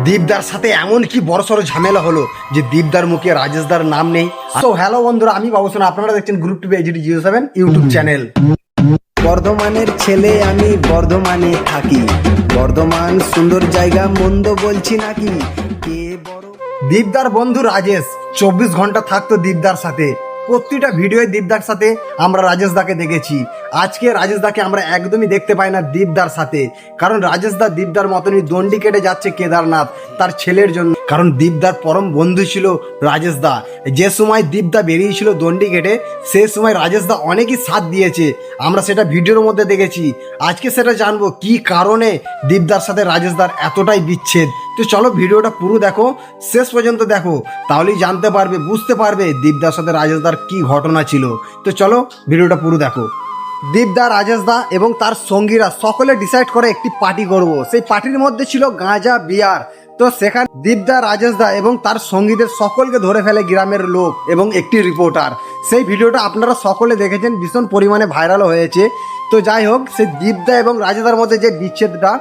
দীপদার সাথে এমন কি বড়সড় ঝামেলা হলো যে দীপদার মুখে রাজেশদার নাম নেই। তো হ্যালো বন্ধুরা, আমি বাবুসোনা, আপনারা দেখছেন group TV HD07 YouTube channel. বর্ধমানের ছেলে আমি, বর্ধমানে থাকি। বর্ধমান সুন্দর জায়গা, মন্দ বলছি নাকি? কে বড়? দীপদার বন্ধু রাজেশ 24 ঘন্টা থাকতো দীপদার সাথে। প্রতিটা ভিডিওয় দীপদার সাথে আমরা রাজেশ দাকে দেখেছি। আজকে রাজেশ দাকে আমরা একদমই দেখতে পাই না দীপদার সাথে, কারণ রাজেশ দা দীপদার মতনই দণ্ডি কেটে যাচ্ছে কেদারনাথ তার ছেলের জন্য। কারণ দীপদার পরম বন্ধু ছিল রাজেশ দা। যে সময় দীপদা বেরিয়েছিল দণ্ডি কেটে, সে সময় রাজেশ দা অনেকই সাথ দিয়েছে, আমরা সেটা ভিডিওর মধ্যে দেখেছি। আজকে সেটা জানবো কি কারণে দীপদার সাথে রাজেশ দার এতটাই বিচ্ছেদ। তো চলো ভিডিওটা পুরো দেখো, শেষ পর্যন্ত দেখো, তাহলেই জানতে পারবে, বুঝতে পারবে দীপদার সাথে রাজেশ দার কি ঘটনা ছিল। তো চলো ভিডিওটা পুরো দেখো। দীপদা, রাজেশ দা এবং তার সঙ্গীরা সকলে ডিসাইড করে একটি পার্টি করব। সেই পার্টির মধ্যে ছিল গাঁজা, বিয়ার। তো সেখানে দীপদা, রাজেশ দা এবং তার সঙ্গীদের সকলকে ধরে ফেলে গ্রামের লোক এবং একটি রিপোর্টার। সেই ভিডিওটা আপনারা সকলে দেখেছেন, ভীষণ পরিমাণে ভাইরাল হয়েছে। তো যাই হোক, সেই দীপদা এবং রাজেশদার মধ্যে যে বিচ্ছেদটা,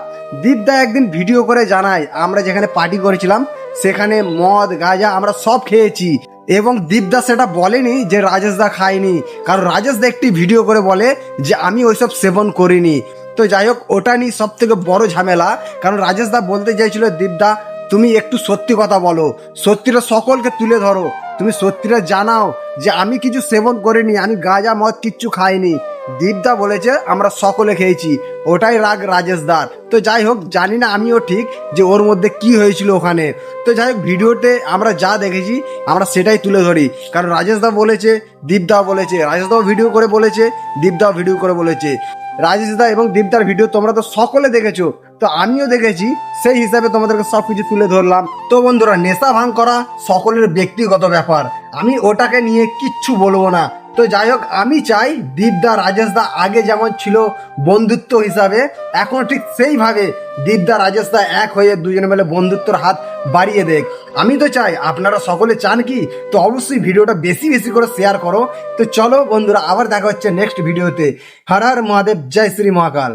দীপদা একদিন ভিডিও করে জানায় আমরা যেখানে পার্টি করেছিলাম সেখানে মদ গাঁজা আমরা সব খেয়েছি, এবং দীপদা সেটা বলেনি যে রাজেশ দা খায়নি, কারণ রাজেশ দা একটি ভিডিও করে বলে যে আমি ওইসব সেবন করিনি। তো যাই হোক, ওটা নিয়ে সব থেকে বড় ঝামেলা, কারণ রাজেশ দা বলতে চাইছিল দীপদা তুমি একটু সত্যি কথা বলো, সত্যিটা সকলকে তুলে ধরো, তুমি সত্যিটা জানাও যে আমি কিছু সেবন করিনি, আমি গাঁজা মদ কিচ্ছু খাইনি। দীপদা বলেছে আমরা সকলে খেয়েছি, ওটাই রাগ রাজেশ দার। তো যাই হোক, জানি না আমিও ঠিক যে ওর মধ্যে কি হয়েছিল ওখানে। তো যাই হোক, ভিডিওতে আমরা যা দেখেছি আমরা সেটাই তুলে ধরি, কারণ রাজেশ দা বলেছে, দীপদাও বলেছে, রাজেশ দাও ভিডিও করে বলেছে, দীপদাও ভিডিও করে বলেছে। রাজেশ দা এবং দীপদার ভিডিও তোমরা তো সকলে দেখেছো, তো আমিও দেখেছি, সেই হিসাবে তোমাদেরকে সব কিছু তুলে ধরলাম। তো বন্ধুরা, নেশা ভাঙ করা সকলের ব্যক্তিগত ব্যাপার, আমি ওটাকে নিয়ে কিচ্ছু বলবো না। তো যাই হোক, আমি চাই দীপদা, রাজেশ দা আগে যেমন ছিল বন্ধুত্ব হিসাবে, এখন ঠিক সেইভাবে দীপদা, রাজেশ দা এক হয়ে দুজনে মিলে বন্ধুত্বর হাত বাড়িয়ে দেখ। আমি তো চাই, আপনারা সকলে চান কি? তো অবশ্যই ভিডিওটা বেশি বেশি করে শেয়ার করো। তো চলো বন্ধুরা, আবার দেখা হচ্ছে নেক্সট ভিডিওতে। হর হর মহাদেব, জয় শ্রী মহাকাল।